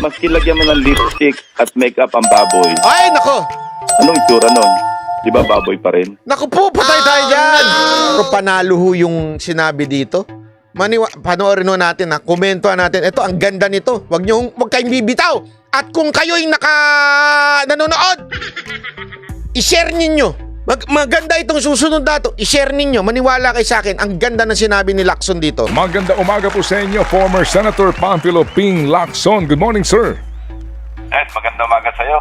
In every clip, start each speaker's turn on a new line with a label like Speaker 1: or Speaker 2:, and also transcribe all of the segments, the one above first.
Speaker 1: maski lagyan mo ng lipstick at makeup ang baboy,
Speaker 2: Ay, nako!
Speaker 1: anong itsura nun? Di ba baboy pa rin?
Speaker 2: Naku po, patay tayo dyan! Pero panalo ho yung sinabi dito. Panoorin ho natin ha. Komentuhan natin. Ito, ang ganda nito. Huwag kayong bibitaw. At kung kayo'y nanonood, i-share ninyo. Maganda itong susunod dato. I-share ninyo. Maniwala kayo sa akin. Ang ganda ng sinabi ni Lacson dito.
Speaker 3: Maganda umaga po sa inyo, former Senator Pamphilo Ping Lacson. Good morning, sir.
Speaker 1: Magandang umaga sa'yo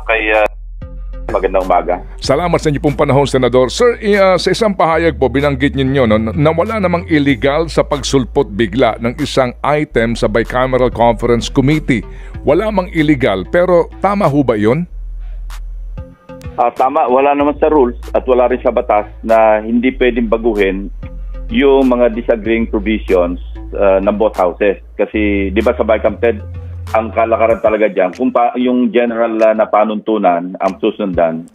Speaker 1: magandang umaga.
Speaker 3: Salamat sa inyo pong panahon, Senador. Sir, sa isang pahayag po, binanggit ninyo na wala namang illegal sa pagsulpot bigla ng isang item sa Bicameral Conference Committee. Wala mang illegal, pero tama ho ba yun?
Speaker 1: Tama, wala naman sa rules at wala rin sa batas na hindi pwedeng baguhin yung mga disagreeing provisions ng both houses. Kasi di ba sa Bicam, Ted, ang kalakaran talaga dyan, kung yung general na panuntunan ang susundin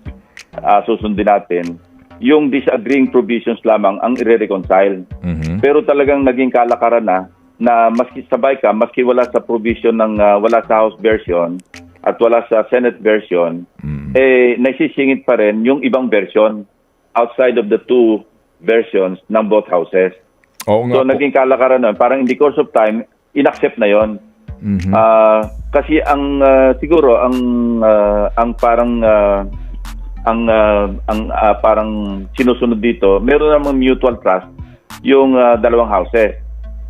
Speaker 1: natin, yung disagreeing provisions lamang ang i-reconcile.
Speaker 3: Mm-hmm.
Speaker 1: Pero talagang naging kalakaran na maski sa Bicam, maski wala sa provision ng wala sa House version at wala sa Senate version, naisisingit pa rin yung ibang version outside of the two versions ng both houses.
Speaker 3: Oo nga
Speaker 1: So
Speaker 3: po.
Speaker 1: naging kalakaran nun. Parang in the course of time, inaccept na yon.
Speaker 3: Mhm.
Speaker 1: Kasi ang siguro ang parang parang sinusunod dito, meron namang mutual trust yung dalawang houses.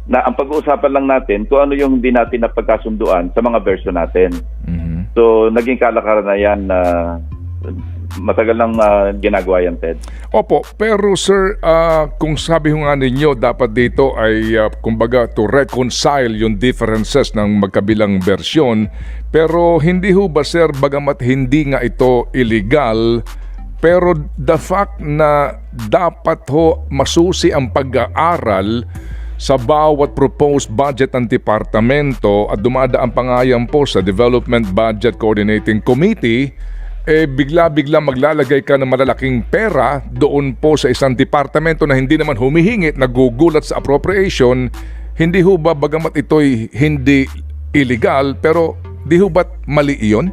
Speaker 1: Na ang pag-uusapan lang natin kung ano yung hindi natin napagkasunduan sa mga version natin.
Speaker 3: Mhm.
Speaker 1: So naging kalakaran na yan na matagal nang ginagawa yan, Ted.
Speaker 3: Opo, pero sir, kung sabi ho nga ninyo, dapat dito ay kumbaga to reconcile yung differences ng magkabilang bersyon. Pero hindi ho ba sir, bagamat hindi nga ito illegal, pero the fact na dapat ho masusi ang pag-aaral sa bawat proposed budget ng departamento at dumadaan pa nga yan po sa Development Budget Coordinating Committee, bigla-bigla maglalagay ka ng malalaking pera doon po sa isang departamento na hindi naman humihingit, nagugulat sa appropriation. Hindi ho ba, bagamat ito'y hindi illegal, pero di ho ba't mali iyon?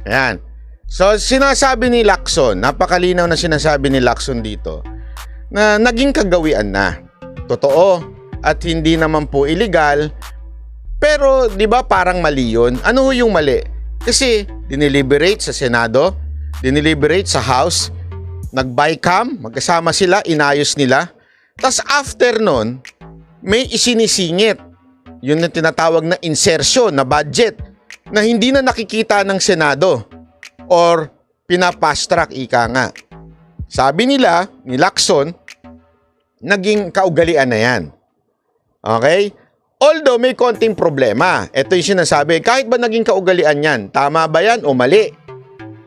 Speaker 2: Ayan. So, sinasabi ni Lacson, napakalinaw na sinasabi ni Lacson dito, na naging kagawian na. Totoo. At hindi naman po illegal. Pero, di ba parang mali yun? Ano yung mali? Kasi, dineliberate sa Senado, dineliberate sa House, nag-Bicam, magkasama sila, inayos nila. Tas after nun, may isinisingit. Yun na tinatawag na insertion, na budget, na hindi na nakikita ng Senado. Or pinapass track, ika nga. Sabi nila, ni Lacson, naging kaugalian na yan. Okay? Although may konting problema. Ito yung sinasabi, kahit ba naging kaugalian yan, tama ba yan o mali?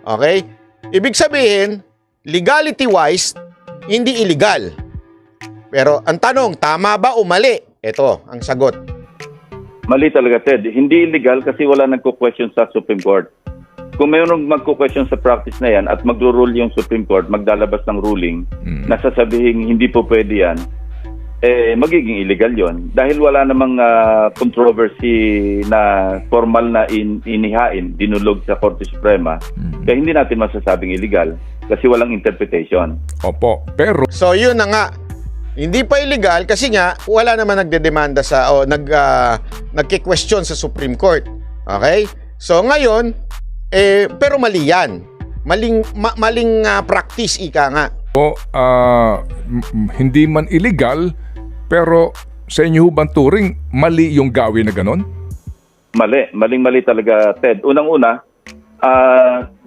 Speaker 2: Okay? Ibig sabihin, legality-wise, hindi illegal. Pero ang tanong, tama ba o mali? Ito, ang sagot.
Speaker 1: Mali talaga, Ted. Hindi illegal kasi wala nagko-question sa Supreme Court. Kung mayroong magko-question sa practice na yan at magro-rule yung Supreme Court, maglalabas ng ruling na sasabihin hindi po pwede yan, magiging illegal yon dahil wala namang controversy na formal na inihain, dinulog sa Korte Suprema. Kaya hindi natin masasabing illegal kasi walang interpretation.
Speaker 3: Opo, pero
Speaker 2: So yun na nga. Hindi pa illegal kasi nga wala naman nagdedemanda sa o nagki-question sa Supreme Court. Okay? So ngayon pero mali yan. Maling practice ika nga.
Speaker 3: hindi man illegal, pero sa inyo bang turing mali yung gawin na ganon?
Speaker 1: Mali. Maling-mali talaga, Ted. Unang-una,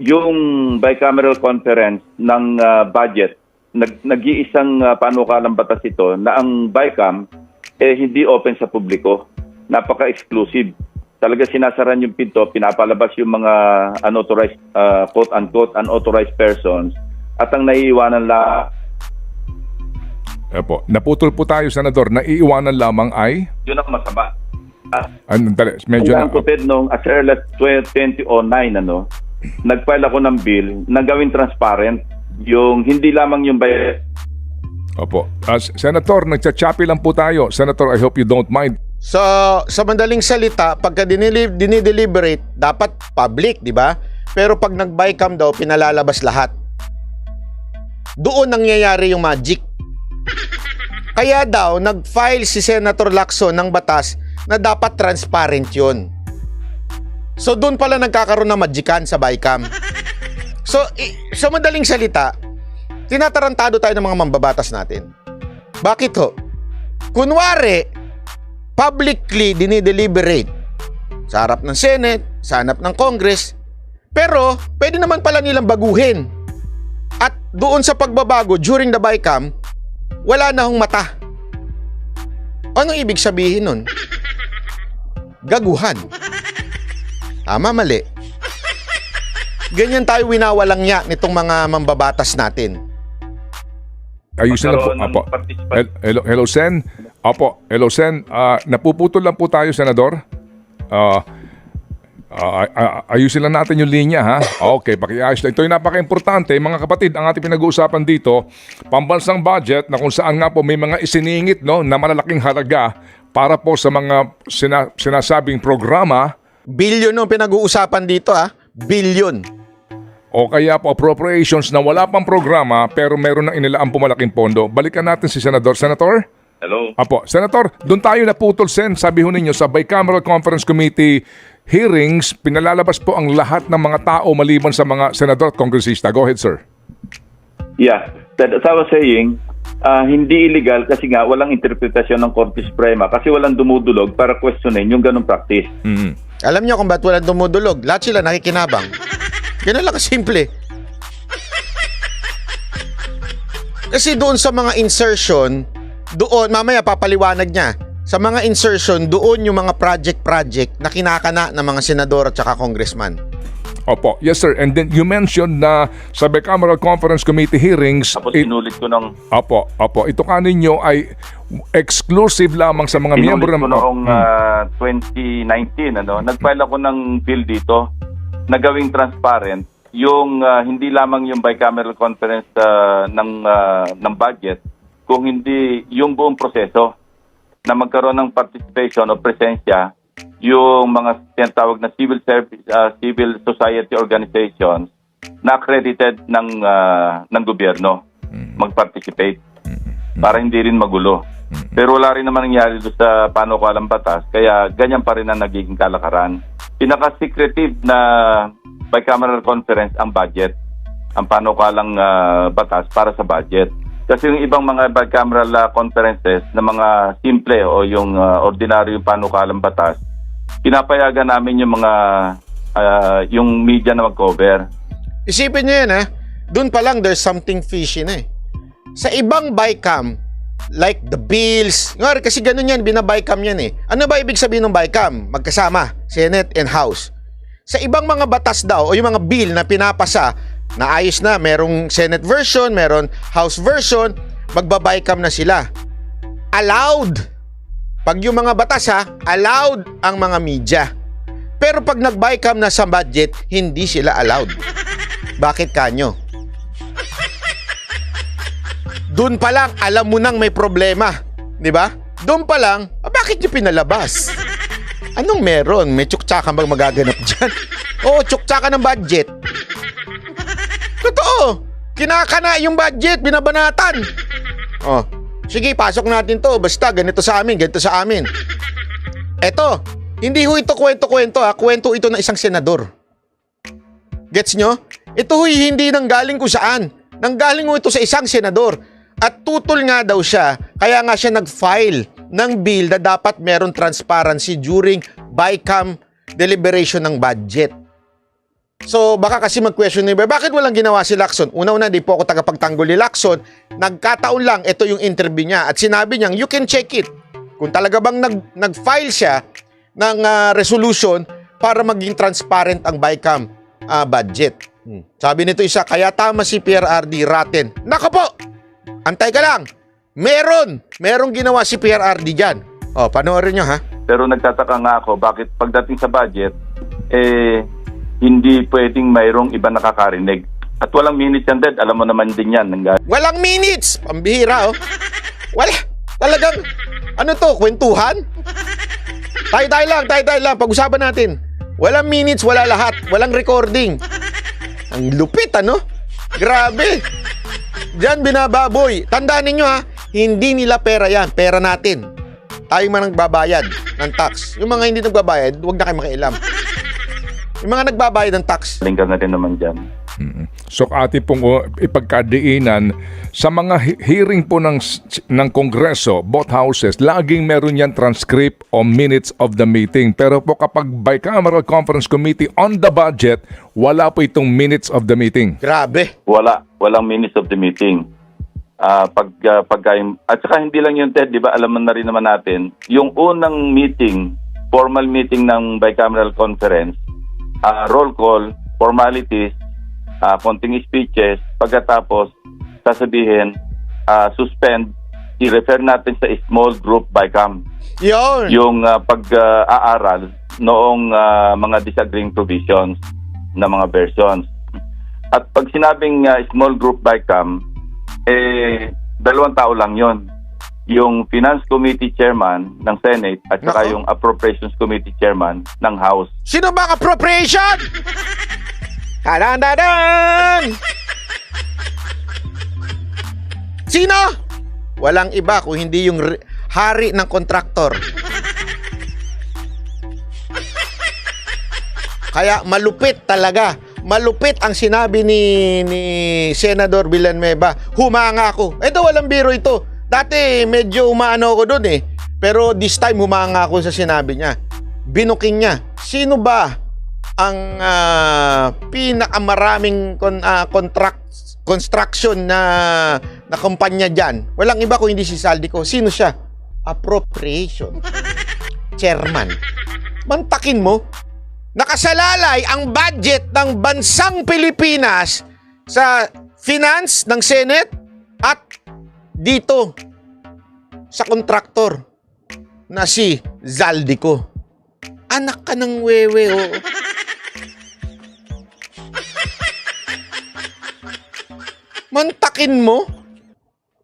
Speaker 1: yung bicameral conference ng budget, nag-iisang panukalang batas ito na ang Bicam hindi open sa publiko. Napaka-exclusive. Talaga sinasaran yung pinto, pinapalabas yung mga unauthorized, quote-unquote, unauthorized persons at ang naiiwanan
Speaker 3: Opo, naputol po tayo, Senador. Naiiwanan lamang ay?
Speaker 1: yun ang masama.
Speaker 3: Medyo na.
Speaker 1: Ang Ted, nung as early as 2009, nag-file ako ng bill na gawin transparent yung hindi lamang yung bayad.
Speaker 3: Opo. Senator, nagchachapi lang po tayo. Senator, I hope you don't mind.
Speaker 2: So, sa madaling salita, pagka dinideliberate, dapat public, di ba? Pero pag nag-bycam daw, pinalalabas lahat. Doon nangyayari yung magic. Kaya daw, nag-file si Senator Lacson ng batas na dapat transparent yun. So, doon pala nagkakaroon ng magican sa bycam. So, sa madaling salita, tinatarantado tayo ng mga mambabatas natin. Bakit ho? Kunwari, publicly dinideliberate sa harap ng Senate, sa harap ng Congress, pero pwede naman pala nilang baguhin. At doon sa pagbabago during the bycam, wala na hong mata. Anong ibig sabihin nun? Gaguhan. Tama, mali. Ganyan tayo winawalang niya nitong mga mambabatas natin.
Speaker 3: Ayusin lang po. Apo. Hello, Sen. Opo, hello, Sen. Napuputol lang po tayo, Senador. Ayusin lang natin yung linya, ha? Okay, pakiayos lang. Ito yung napaka-importante. Mga kapatid, ang ating pinag-uusapan dito, pambansang budget na kung saan nga po may mga isiningit, no, na malalaking halaga para po sa mga sinasabing programa.
Speaker 2: Billion yung pinag-uusapan dito, ha? Billion.
Speaker 3: O kaya po appropriations na wala pang programa pero meron ng inilaang pumalaking pondo. Balikan natin si Senador. Senator?
Speaker 1: Hello?
Speaker 3: Apo, Senator, doon tayo naputol, Sen. Sabi ho ninyo, sa Bicameral Conference Committee hearings, pinalalabas po ang lahat ng mga tao maliban sa mga senador at kongresista. Go ahead, sir.
Speaker 1: Yeah, as I was saying, hindi illegal kasi nga walang interpretasyon ng Korte Suprema kasi walang dumudulog para questionin yung ganong practice.
Speaker 2: Alam niyo kung ba't walang dumudulog? Lahat sila nakikinabang. Ganun lang kasimple. Kasi doon sa mga insertion, doon, mamaya papaliwanag niya, sa mga insertion, doon yung mga project na kinakana ng mga senador at saka congressman.
Speaker 3: Opo, yes sir. And then you mentioned na sa Bicameral Conference Committee hearings,
Speaker 1: Tapos sinulit ko ng...
Speaker 3: Opo, ito kaninyo ay exclusive lamang sa mga miyembro
Speaker 1: Sinulit
Speaker 3: ng...
Speaker 1: ko noong 2019, nag-file ako ng bill dito na gawing transparent yung hindi lamang yung bicameral conference ng budget, kung hindi yung buong proseso na magkaroon ng participation o presensya yung mga tinatawag na civil society organizations na accredited ng gobyerno mag-participate para hindi rin magulo. Pero wala rin naman nangyari doon sa panukalang batas, kaya ganyan pa rin ang nagiging kalakaran. Pinaka-secretive na bicameral conference ang budget, ang panukalang batas para sa budget. Kasi yung ibang mga bicameral conferences na mga simple o yung ordinaryo panukalang batas, pinapayagan namin yung mga yung media na mag-cover.
Speaker 2: Isipin niyo yan, ha? Doon pa lang there's something fishy na eh. Sa ibang bycam, like the bills, kasi ganun yan, binabycam yan eh. Ano ba ibig sabihin ng bycam? Magkasama, Senate and House. Sa ibang mga batas daw o yung mga bill na pinapasa, naayos na, merong Senate version, meron House version, magbabycam na sila. Allowed. Pag yung mga batas, allowed ang mga media. Pero pag nag-bycam na sa budget, hindi sila allowed. Bakit kanyo? Doon pa lang, alam mo nang may problema. Di ba? Doon pa lang, bakit nyo pinalabas? Anong meron? May tsuktsakan bang magaganap dyan? Oo, tsuktsakan ng budget. Totoo. Kinakana yung budget, binabanatan. Oh, sige, pasok natin to. Basta, ganito sa amin, ganito sa amin. Eto, hindi ho ito kwento-kwento, kwento ito ng isang senador. Gets nyo? Ito ho'y hindi nanggaling kung saan. Nanggaling ho ito sa isang senador. At tutol nga daw siya, kaya nga siya nag-file ng bill na dapat meron transparency during bycam deliberation ng budget. So baka kasi mag-question ni bakit walang ginawa si Lacson? Una-una, di po ako tagapagtanggol ni Lacson. Nagkataon lang, ito yung interview niya. At sinabi niyang, you can check it. Kung talaga bang nag-file siya ng resolution para maging transparent ang bycam budget. Sabi nito isa, kaya tama si PRRD, rotten. Nako po! Antay ka lang! Merong ginawa si PRRD dyan. O, panoorin nyo, ha?
Speaker 1: Pero nagtataka nga ako, bakit pagdating sa budget, hindi pwedeng mayroong iba nakakarinig. At walang minutes yan, Dad. Alam mo naman din yan.
Speaker 2: Walang minutes! Pambihira, oh. Wala. Talagang, ano to, kwentuhan? Tayo lang. Pag-usapan natin. Walang minutes, wala lahat. Walang recording. Ang lupit, ano? Grabe. Diyan binababoy. Tandaan ninyo ha, hindi nila pera yan. Pera natin. Tayo man nagbabayad ng tax. Yung mga hindi nagbabayad, huwag na kayo makialam. Yung mga nagbabayad ng tax.
Speaker 1: Lingkar na rin naman dyan.
Speaker 3: So ating pong ipagkadiinan sa mga hearing po ng Kongreso, both houses, laging meron yan transcript o minutes of the meeting. Pero po kapag bicameral conference committee on the budget, wala po itong minutes of the meeting.
Speaker 2: Grabe.
Speaker 1: Walang minutes of the meeting. At saka hindi lang yun, Ted, di ba, alam na rin naman natin, yung unang meeting, formal meeting ng bicameral conference, roll call, formalities, konting speeches, pagkatapos sasabihin, suspend, i-refer natin sa small group BICAM.
Speaker 2: Yun.
Speaker 1: Yung pag-aaral noong mga disagreeing provisions na mga versions. At pag sinabing small group BICAM, 2 tao lang yon. Yung Finance Committee Chairman ng Senate at saka yung Appropriations Committee Chairman ng House.
Speaker 2: Sino bang appropriation? Tadan! Sino? Walang iba kung hindi yung hari ng kontraktor. Kaya malupit talaga. Malupit ang sinabi ni Senador Villanueva. Humanga ako. Ito, walang biro ito. Dati medyo umaano ako doon eh. Pero this time humanga ako sa sinabi niya. Binuking niya. Sino ba ang pinakamaraming construction na kumpanya dyan? Walang iba kung hindi si Saldico. Sino siya? Appropriation. Chairman. Mantakin mo. Nakasalalay ang budget ng bansang Pilipinas sa finance ng Senate at dito sa kontraktor na si Zaldico. Anak ka ng wewe, oh. Mantakin mo?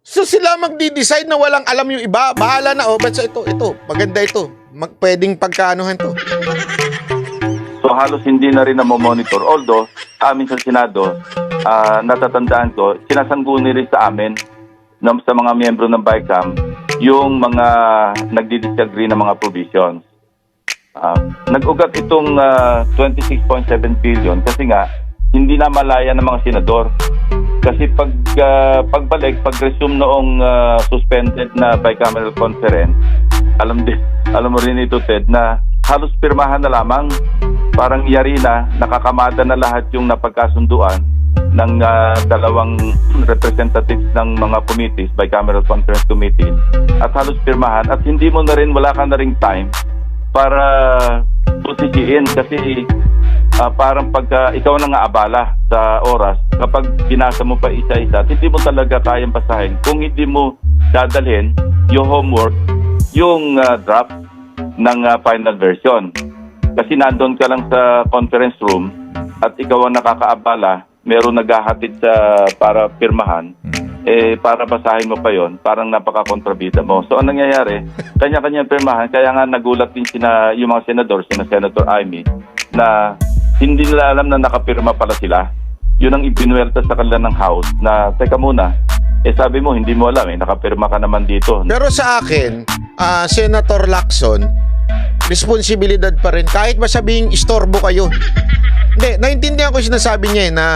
Speaker 2: So sila magdi-decide na walang alam yung iba. Bahala na, oh. But ito, maganda ito. Pwedeng pagkaanuhan to.
Speaker 1: So halos hindi na rin monitor. Although, amin sa Senado, natatandaan ko, sinasangguni rin sa amin sa mga miyembro ng BICAM yung mga nagdi-disagree na mga provisions. Nag-ugat itong 26.7 billion kasi nga hindi na malaya ng mga senador. Kasi pagbalik, pag-resume noong suspended na bicameral conference, alam mo rin ito, Ted, na halos pirmahan na lamang, parang yari na, nakakamada na lahat yung napagkasunduan ng dalawang representatives ng mga committees, bicameral conference committees, at halos pirmahan, at hindi mo na rin, wala ka na rin time para pusisiin kasi parang pagka ikaw na nga abala sa oras, kapag binasa mo pa isa-isa, hindi mo talaga kayang basahin kung hindi mo dadalhin yung homework, yung draft ng final version. Kasi nandun ka lang sa conference room at ikaw ang nakakaabala, meron naghahatid para pirmahan, para basahin mo pa yon, parang napaka-kontrabida mo. So, ang nangyayari, kanya-kanya pirmahan, kaya nga nagulat din yung mga senador, Senator Amy, na hindi nila alam na nakapirma pala sila. Yun ang ibinuelta sa kanila ng House na, teka muna, sabi mo, hindi mo alam, nakapirma ka naman dito.
Speaker 2: Pero sa akin, Senator Lacson, responsibilidad pa rin. Kahit masabing istorbo kayo. Hindi, naintindihan ko sinasabi niya na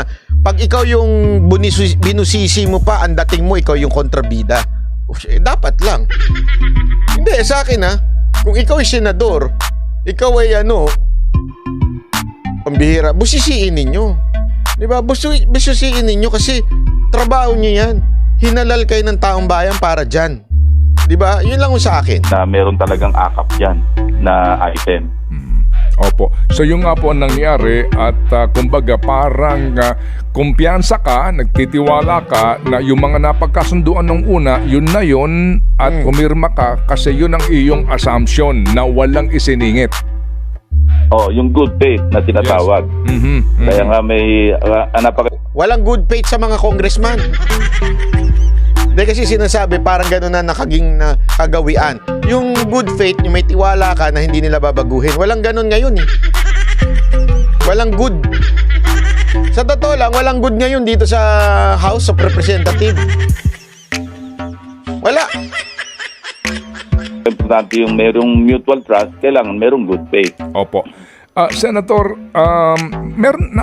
Speaker 2: pag ikaw yung binusisi mo pa, ang dating mo, ikaw yung kontrabida. Dapat lang. Hindi, sa akin kung ikaw ay senador, ikaw ay pambihira, busisiin ninyo. Diba? Busisiin ninyo kasi trabaho nyo yan. Hinalal kayo ng taong bayan para dyan. Diba? Yun lang sa akin.
Speaker 1: Na meron talagang akap dyan na item.
Speaker 3: Opo. So yung nga po ang nangyari at kumbaga parang kumpiyansa ka, nagtitiwala ka na yung mga napagkasunduan ng una, yun na yun at pumirma ka kasi yun ang iyong assumption na walang isiningit.
Speaker 1: Yung good faith na tinatawag.
Speaker 3: Yes.
Speaker 1: Kaya nga may
Speaker 2: walang good faith sa mga congressman. Hindi kasi sinasabi parang gano'n na nakaging na kagawian. Yung good faith, yung may tiwala ka na hindi nila babaguhin. Walang gano'n ngayon eh. Walang good. Sa totoo lang, walang good ngayon dito sa House of Representatives. Wala.
Speaker 1: Importante yung merong mutual trust, kailangan merong good faith.
Speaker 3: Opo. Senator,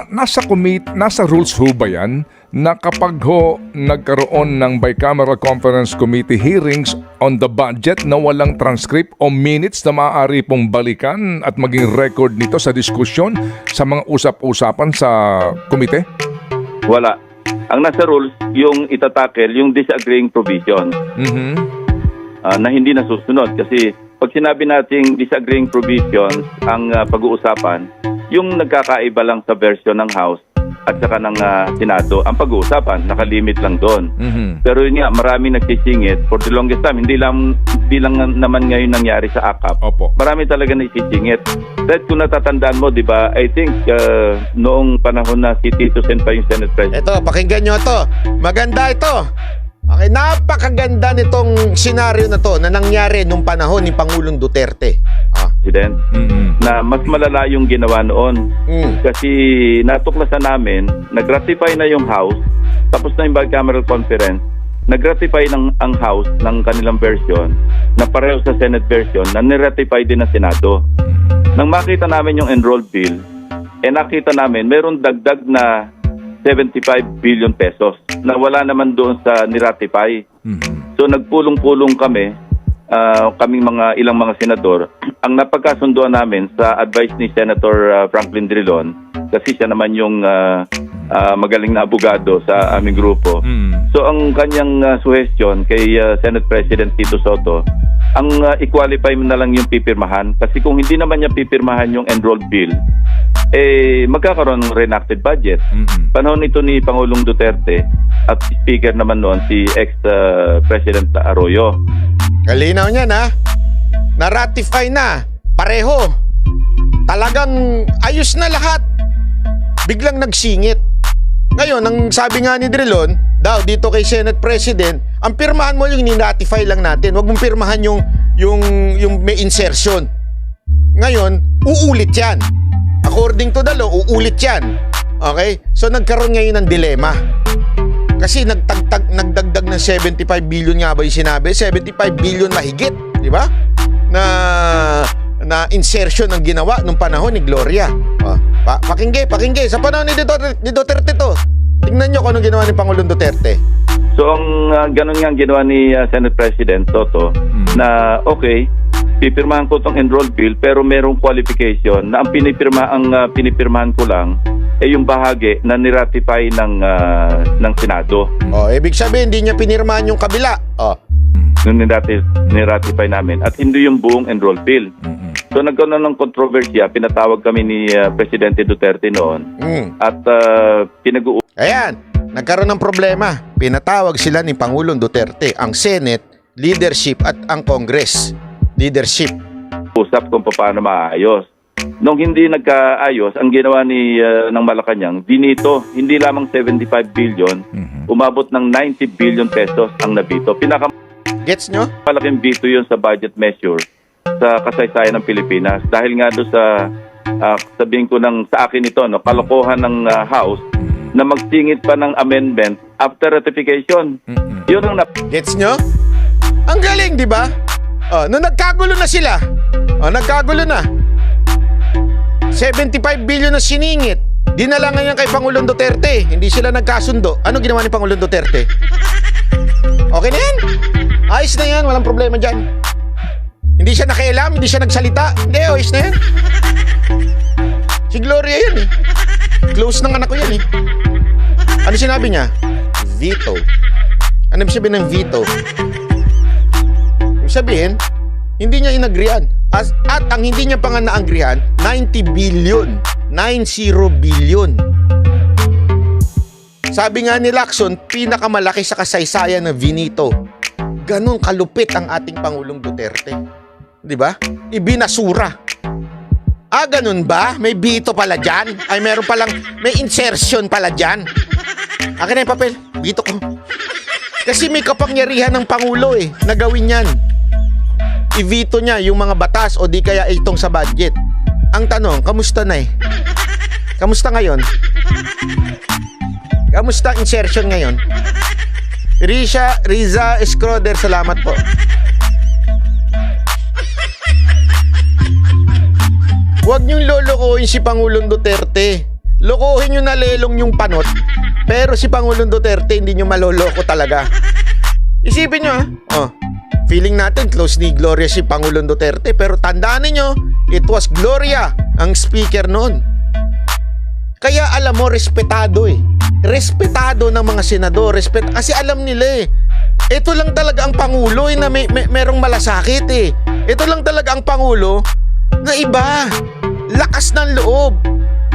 Speaker 3: nasa rules ho ba yan na kapag ho nagkaroon ng bicameral conference committee hearings on the budget na walang transcript o minutes na maaari pong balikan at maging record nito sa diskusyon sa mga usap-usapan sa komite?
Speaker 1: Wala. Ang nasa rules, yung itatakel, yung disagreeing provision na hindi nasusunod. Kasi pag sinabi nating disagreeing provisions ang pag-uusapan, yung nagkakaiba lang sa version ng House at saka ng Senado, ang pag-uusapan, nakalimit lang doon. Pero yun nga, marami nagsisingit for the longest time. Hindi lang naman ngayon nangyari sa AKAP.
Speaker 3: Opo.
Speaker 1: Marami talaga nagsisingit. Dahil kung natatandaan mo, di ba, I think noong panahon na si Tito Sen pa yung Senate President.
Speaker 2: Ito, pakinggan nyo to. Maganda ito. Okay, napakaganda nitong senaryo na to na nangyari nung panahon ni Pangulong Duterte.
Speaker 1: President, na mas malala yung ginawa noon. Kasi natuklasan namin, nag-ratify na yung House, tapos na yung bicameral conference, nag-ratify ang House ng kanilang version, na pareho sa Senate version, na niratify din ng Senado. Nang makita namin yung enrolled bill, nakita namin meron dagdag na 75 billion pesos na wala naman doon sa niratify. So nagpulong-pulong kami, kaming ilang mga senador, ang napagkasunduan namin sa advice ni Senator Franklin Drilon, kasi siya naman yung magaling na abogado sa aming grupo. So ang kanyang suggestion kay Senate President Tito Soto, ang i-qualify mo na lang yung pipirmahan, kasi kung hindi naman niya pipirmahan yung enrolled bill, magkakaroon ng reenacted budget. Panahon ito ni Pangulong Duterte at speaker naman noon si ex-President Arroyo.
Speaker 2: Kalinaw niyan ha. Na-ratify na. Pareho. Talagang ayos na lahat. Biglang nagsingit. Ngayon, ang sabi nga ni Drilon, daw dito kay Senate President, ang pirmahan mo yung ni-ratify lang natin. Huwag mong pirmahan yung may insertion. Ngayon, uulit yan. According to the law, uulit yan. Okay? So nagkaroon ngayon ng dilema. Kasi nagdagdag ng 75 billion nga ba yung sinabi? 75 billion mahigit, di ba? Na insertion ang ginawa nung panahon ni Gloria. Pakingge. Sa panahon ni Duterte to. Tingnan nyo kung anong ginawa ni Pangulong Duterte.
Speaker 1: So ang ganun nga ang ginawa ni Senate President Soto, na okay, pipirmahan ko itong enrolled bill pero merong qualification na ang pinipirmahan ko lang ay yung bahagi na niratify ng Senado.
Speaker 2: Ibig sabihin hindi niya pinirmahan yung kabila.
Speaker 1: Nung niratify namin at hindi yung buong enrolled bill. So nagkaroon ng kontrobersya, pinatawag kami ni Presidente Duterte noon at
Speaker 2: Ayan, nagkaroon ng problema. Pinatawag sila ni Pangulong Duterte, ang Senate, leadership at ang Congress. Leadership.
Speaker 1: Usap kung paano maayos. Nung hindi nagkaayos, ang ginawa ng Malacanang, dinito, hindi lamang 75 billion, umabot ng 90 billion pesos ang nabito.
Speaker 2: Gets nyo?
Speaker 1: Malaking bito yun sa budget measure sa kasaysayan ng Pilipinas. Dahil nga doon sa, sabihin ko sa akin ito, kalokohan ng House, na magsingit pa ng amendment after ratification. Yun ang
Speaker 2: Gets nyo? Ang galing, di ba? Nung nagkagulo na sila, nagkagulo na, 75 billion na siningit, dinala nga yan kay Pangulong Duterte. Hindi sila nagkasundo. Ano ginawa ni Pangulong Duterte? Okay na yan. Ayos na yan, walang problema dyan. Hindi siya nakialam, hindi siya nagsalita. Hindi, ayos na yan. Si Gloria yan eh. Close ng anak ko yan eh. Ano sinabi niya? Veto. Ano sabihin ng veto? Sabihin, hindi niya inagrihan. At ang hindi niya pa nga naangrihan, 90 billion. 90 billion. Sabi nga ni Lacson, pinakamalaki sa kasaysayan ng Vinito. Ganon kalupit ang ating Pangulong Duterte. Di ba? Ibinasura. Ganun ba? May bito pala dyan? Ay, meron palang, may insertion pala dyan? Akin na yung papel. Bito ko. Kasi may kapangyarihan ng Pangulo na gawin yan. I-veto niya yung mga batas o di kaya itong sa budget. Ang tanong, kamusta na Kamusta ngayon? Kamusta insertion ngayon? Riza Escroder, salamat po. Huwag niyong lolokohin si Pangulong Duterte. Lokohin niyo na lelong yung panot. Pero si Pangulong Duterte hindi niyo maloloko talaga. Isipin niyo feeling natin close ni Gloria si Pangulong Duterte, pero tandaan niyo, it was Gloria ang speaker noon. Kaya alam mo, respetado Respetado ng mga senador, kasi alam nila ito lang talaga ang Pangulo na merong malasakit Ito lang talaga ang Pangulo na iba. Lakas ng loob,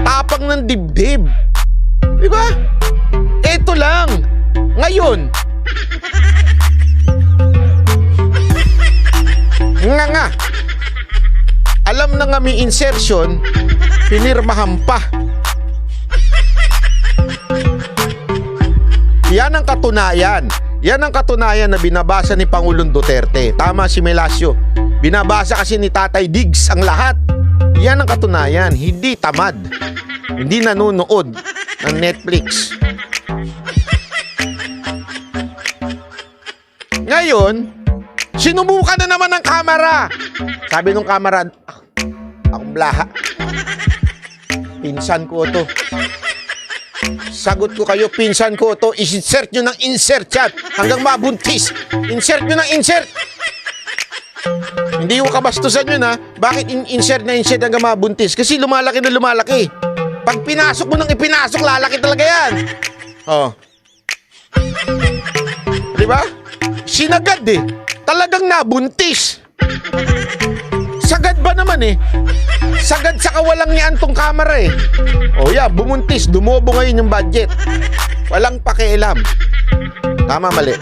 Speaker 2: tapang ng dibdib. Diba? Ito lang. Ngayon, nga. Alam na nga may insertion, pinirmahan pa. Yan ang katunayan. Yan ang katunayan na binabasa ni Pangulong Duterte. Tama si Melasio. Binabasa kasi ni Tatay Diggs ang lahat. Yan ang katunayan. Hindi tamad. Hindi nanonood ng Netflix. Ngayon, sinubukan na naman ng kamera. Sabi nung kamera, akong blaha. Pinsan ko to. Sagot ko kayo, pinsan ko to. Insert nyo ng insert chat hanggang mabuntis. Insert nyo ng insert. Hindi yung kabastusan yun Bakit insert na insert hanggang mabuntis? Kasi lumalaki na lumalaki. Pag pinasok mo nang ipinasok, lalaki talaga yan. Diba? Sinagad Talagang nabuntis. Sagad ba naman Sagad sa kawalang niyan tong kamera bumuntis, dumobo ngayon yung budget. Walang pakialam. Tama, mali.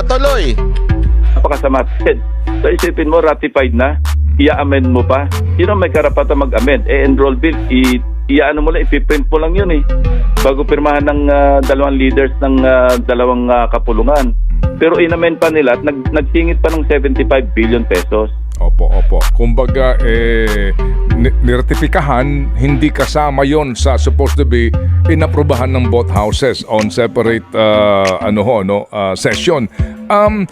Speaker 2: Tuloy.
Speaker 1: Napakasama. So isipin mo, ratified na, i-amend mo pa. Sino may karapatan mag-amend? Enroll bill, i-ano mo lang, ipiprint mo lang yun bago pirmahan ng dalawang leaders ng dalawang kapulungan. Pero inamend pa nila at nagsingit pa ng 75 billion pesos.
Speaker 3: Opo. Kumbaga, nirtipikahan, hindi kasama yon sa supposed to be inaprubahan ng both houses on separate session.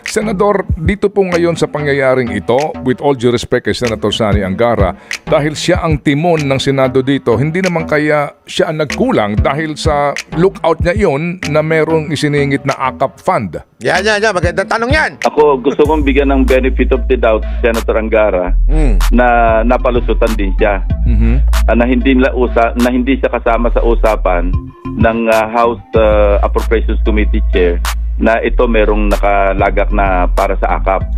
Speaker 3: Senador, dito po ngayon sa pangyayaring ito, with all due respect kay Senator Sani Angara, dahil siya ang timon ng Senado dito, hindi naman kaya siya ang nagkulang dahil sa lookout niya yon na merong isiningit na AKAP fund.
Speaker 2: Yan. Magandang tanong yan.
Speaker 1: Ako, gusto kong bigyan ng benefit of the doubt si Senator Angara na napalusutan din siya. Na hindi siya kasama sa usapan ng House Appropriations Committee Chair na ito merong nakalagak na para sa AKAP.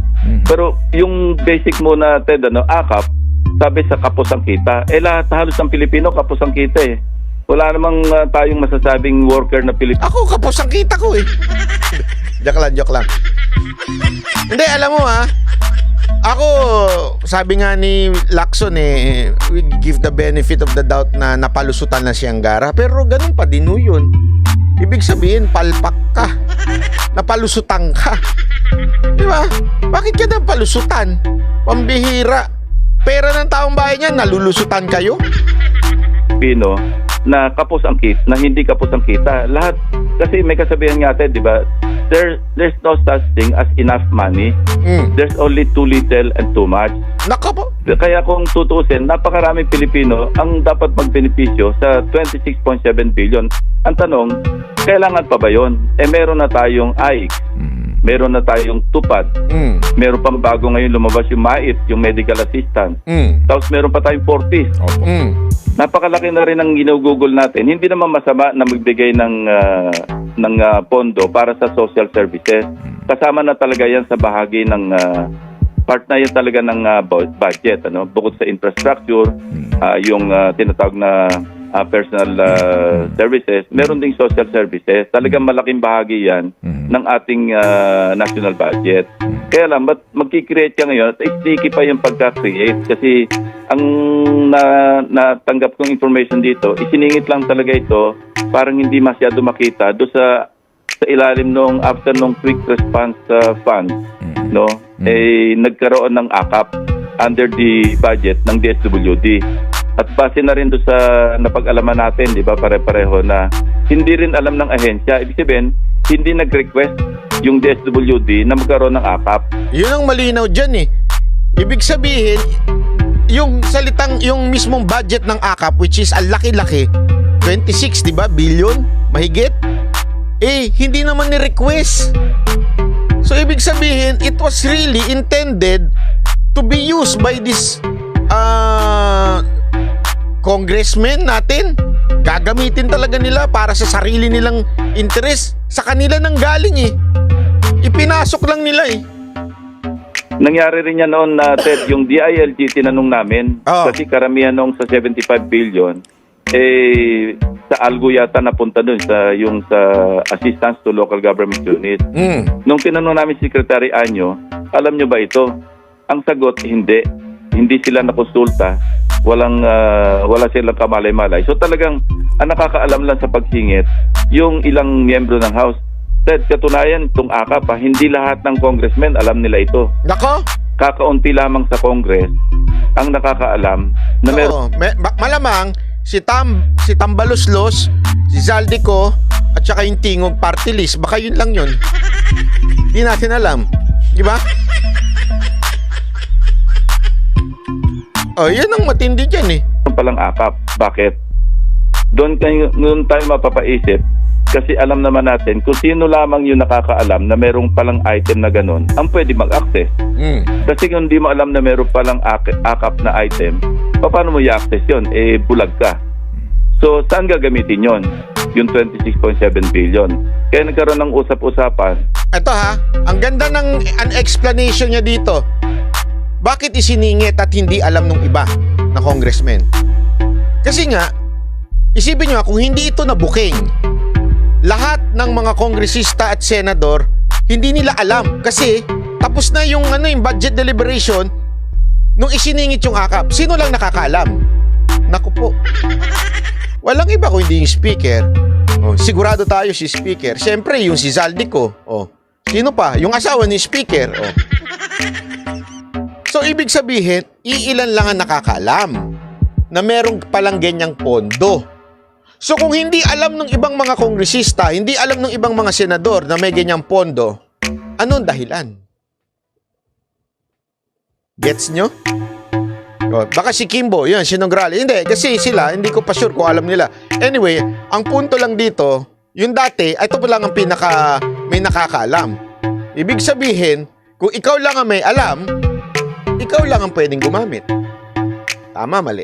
Speaker 1: Pero yung basic muna, Ted, AKAP, sabi sa kapos ang kita. Lahat halos ng Pilipino kapos ang kita Wala namang tayong masasabing worker na Pilipino.
Speaker 2: Ako, kapos ang kita ko Joke lang. Hindi, alam mo ako, sabi nga ni Lacson we give the benefit of the doubt na napalusutan na si Angara. Pero ganun pa din yun. Ibig sabihin, palpak ka. Napalusutan ka. Di ba? Bakit ka napalusutan? Pambihira. Pera ng taong bayan niya, nalulusutan kayo?
Speaker 1: Pino, na kapos ang kita, na hindi kapos ang kita. Lahat, kasi may kasabihan nga di ba? There's no such thing as enough money. There's only too little and too much.
Speaker 2: Naka po.
Speaker 1: Kaya kung tutusin, napakaraming Pilipino ang dapat magbenepisyo sa 26.7 billion. Ang tanong, kailangan pa ba yun? Meron na tayong AIC. Meron na tayong tupad. Meron pang bago ngayon lumabas yung MAIT, yung medical assistant. Tapos meron pa tayong 40. Napakalaki na rin ang ginugugol natin. Hindi naman masama na magbigay ng pondo para sa social services. Kasama na talaga yan sa bahagi ng part na yan talaga ng budget. Bukod sa infrastructure, yung tinatawag na personal services, meron ding social services. Talagang malaking bahagi yan ng ating national budget. Kaya lang, ba't magkikreate ka ngayon at sticky pa yung pagka-create? Kasi ang natanggap kong information dito, isiningit lang talaga ito parang hindi masyado makita do sa ilalim nung after nung quick response fund, no? Nagkaroon ng AKAP under the budget ng DSWD. At base na rin do sa napag-alaman natin, di ba, pare-pareho na hindi rin alam ng ahensya. Ibig sabihin, hindi nag-request yung DSWD na magkaroon ng AKAP.
Speaker 2: Yun ang malinaw dyan eh. Ibig sabihin, yung mismong budget ng AKAP, which is ang laki-laki, 26, di ba, billion, mahigit, hindi naman ni-request. So, ibig sabihin, it was really intended to be used by this congressmen natin. Gagamitin talaga nila para sa sarili nilang interest. Sa kanila nang galing eh. Ipinasok lang nila eh.
Speaker 1: Nangyari rin yan noon na Ted, yung DILG tinanong namin, kasi karamihan nung sa 75 billion, sa ALGO yata napunta dun sa assistance to local government unit. Nung tinanong namin si Secretary Anyo, alam nyo ba ito? Ang sagot, hindi. Hindi sila nakonsulta. Wala silang kamalay-malay. So talagang ang nakakaalam lang sa pagsingit yung ilang miyembro ng House. Ted, katunayan itong AKAP, hindi lahat ng congressmen alam nila ito.
Speaker 2: Nako?
Speaker 1: Kakaunti lamang sa Congress ang nakakaalam na meron.
Speaker 2: Malamang si Tambaloslos, si Zaldico at saka yung Tingog party list, baka yun lang yun. Hindi natin alam. Di ba? Yan ang matindi dyan eh.
Speaker 1: Palang AKAP. Bakit? Doon tayo mapapaisip kasi alam naman natin kung sino lamang yung nakakaalam na merong palang item na ganun ang pwede mag-access. Kasi kung hindi mo alam na meron palang AKAP na item, paano mo i-access yun? Bulag ka. So, saan gagamitin yon? Yung 26.7 billion. Kaya nagkaroon ng usap-usapan.
Speaker 2: Ito ha, ang ganda ng explanation niya dito. Bakit isiningit at hindi alam ng iba na congressman? Kasi nga, isipin nyo kung hindi ito nabuking, lahat ng mga kongresista at senador, hindi nila alam. Kasi tapos na yung budget deliberation nung isiningit yung AKAP. Sino lang nakakaalam? Naku po. Walang iba kung hindi yung speaker. Sigurado tayo si speaker. Siyempre, yung si Zaldico. Sino pa? Yung asawa ni speaker. So, ibig sabihin, iilan lang ang nakakaalam na merong palang ganyang pondo. So, kung hindi alam ng ibang mga kongresista, hindi alam ng ibang mga senador na may ganyang pondo, anong dahilan? Gets nyo? Baka si Kimbo, yun, sinungrali. Hindi, kasi sila, hindi ko pa sure kung alam nila. Anyway, ang punto lang dito, yung dati, ito pa lang ang may nakakaalam. Ibig sabihin, kung ikaw lang ang may alam, ikaw lang ang pwedeng gumamit. Tama, mali.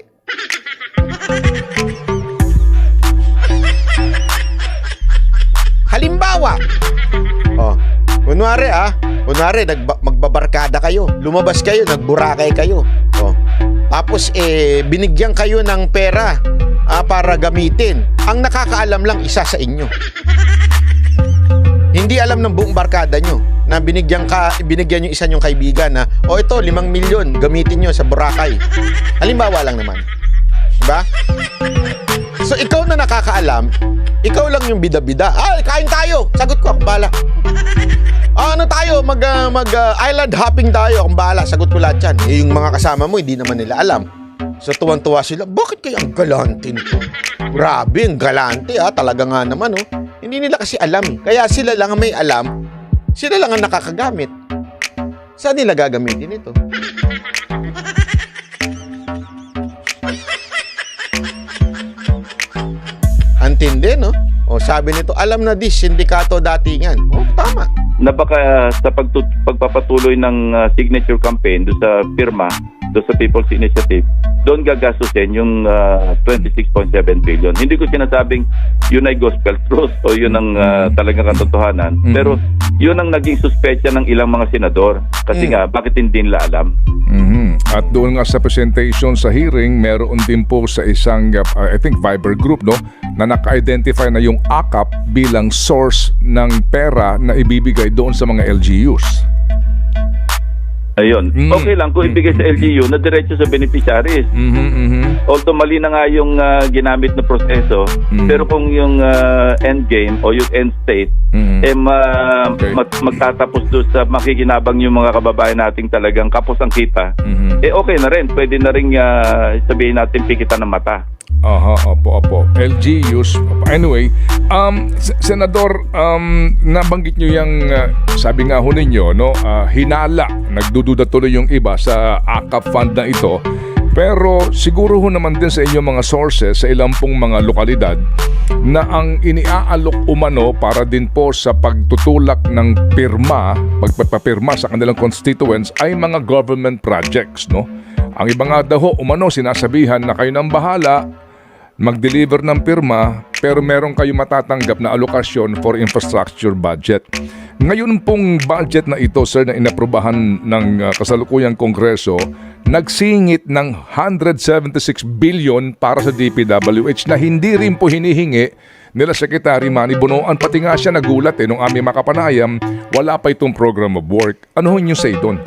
Speaker 2: Halimbawa, kunwari magbabarkada kayo, lumabas kayo, nagburakay kayo. Tapos binigyan kayo ng pera para gamitin. Ang nakakaalam lang isa sa inyo. Hindi alam ng buong barkada nyo na binigyan yung isa nyong kaibigan na ito 5 milyon gamitin nyo sa Boracay. Halimbawa lang naman. Diba? So ikaw na nakakaalam, ikaw lang yung bida-bida. Kain tayo. Sagot ko, akong bahala. Tayo? Island hopping tayo. Akong bahala. Sagot ko lahat yan. Yung mga kasama mo, hindi naman nila alam. So tuwan-tuwa sila. Bakit kaya ang galante nito? Grabe, ang galante talaga nga naman Hindi nila kasi alam. Kaya sila lang ang may alam. Sila lang ang nakakagamit. Saan nila gagamitin ito? Antindi, no? Sabi nito, alam na sindikato datingan. Tama.
Speaker 1: Na baka sa pagpapatuloy ng signature campaign do sa firma, do sa People's Initiative, doon gagastusin yung 26.7 billion. Hindi ko sinasabing yun ay gospel truth o yun ang talagang katotohanan. Pero yun ang naging suspetsya ng ilang mga senador. Kasi nga, bakit hindi nila alam?
Speaker 3: At doon nga sa presentation sa hearing, meron din po sa isang, I think, Viber group, na naka-identify na yung AKAP bilang source ng pera na ibibigay doon sa mga LGUs.
Speaker 1: Ayun. Okay lang kung ibigay sa LGU na diretso sa beneficiaries. Although mali na nga yung ginamit na proseso, pero kung yung end game o yung end state magtatapos doon sa makikinabang yung mga kababayan nating talagang kapos ang kita, okay na rin. Pwede na rin sabihin natin pikitan ng mata.
Speaker 3: Opo. LGUs. Anyway, Senador, nabanggit nyo yung, sabi nga ho ninyo, no, hinala, nagdududa tuloy yung iba sa AKAP fund na ito. Pero siguro ho naman din sa inyong mga sources, sa ilang pong mga lokalidad, na ang iniaalok umano para din po sa pagtutulak ng pirma, pagpapapirma sa kanilang constituents ay mga government projects, no? Ang iba nga daw ho, umano, sinasabihan na kayo nang bahala mag-deliver ng pirma pero meron kayo matatanggap na alokasyon for infrastructure budget. Ngayon pong budget na ito, sir, na inaprubahan ng kasalukuyang Kongreso, nagsingit ng 176 billion para sa DPWH na hindi rin po hinihingi nila Secretary Manny Bonoan. Pati nga siya nagulat nung aming makapanayam, wala pa itong program of work. Ano ho yung say doon?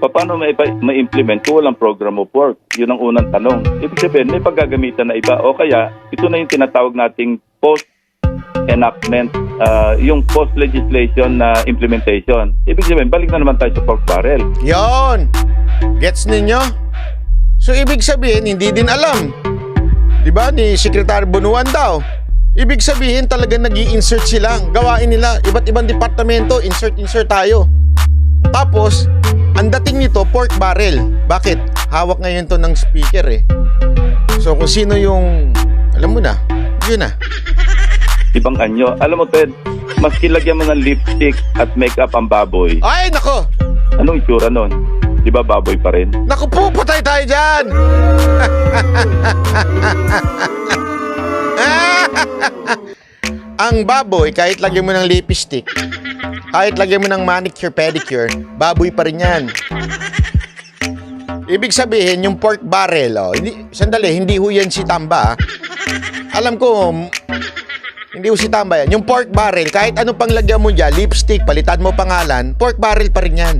Speaker 1: Paano ma-implement kung walang program of work? Yun ang unang tanong. Ibig sabihin, may paggagamitan na iba. O kaya, ito na yung tinatawag nating post-enactment, yung post-legislation na implementation. Ibig sabihin, balik na naman tayo sa pork barrel.
Speaker 2: Yon! Gets ninyo? So, ibig sabihin, hindi din alam. Diba? Ni Secretary Bonoan daw. Ibig sabihin, talagang nag-i-insert sila. Gawain nila. Iba't ibang departamento, insert tayo. Tapos, ang dating nito, pork barrel. Bakit? Hawak ngayon to ng speaker eh. So kung sino yung, alam mo na, yun na.
Speaker 1: Ibang anyo. Alam mo, Ted, maski lagyan mo ng lipstick at makeup ang baboy.
Speaker 2: Ay, nako!
Speaker 1: Anong itsura nun? Di ba baboy pa rin?
Speaker 2: Naku po, patay tayo dyan! Ang baboy, kahit lagyan mo ng lipstick, kahit lagyan mo ng manicure, pedicure, baboy pa rin yan. Ibig sabihin, yung pork barrel, hindi ho yan si Tamba. Alam ko, hindi ho si Tamba yan. Yung pork barrel, kahit ano pang lagyan mo dyan, lipstick, palitan mo pangalan, pork barrel pa rin yan.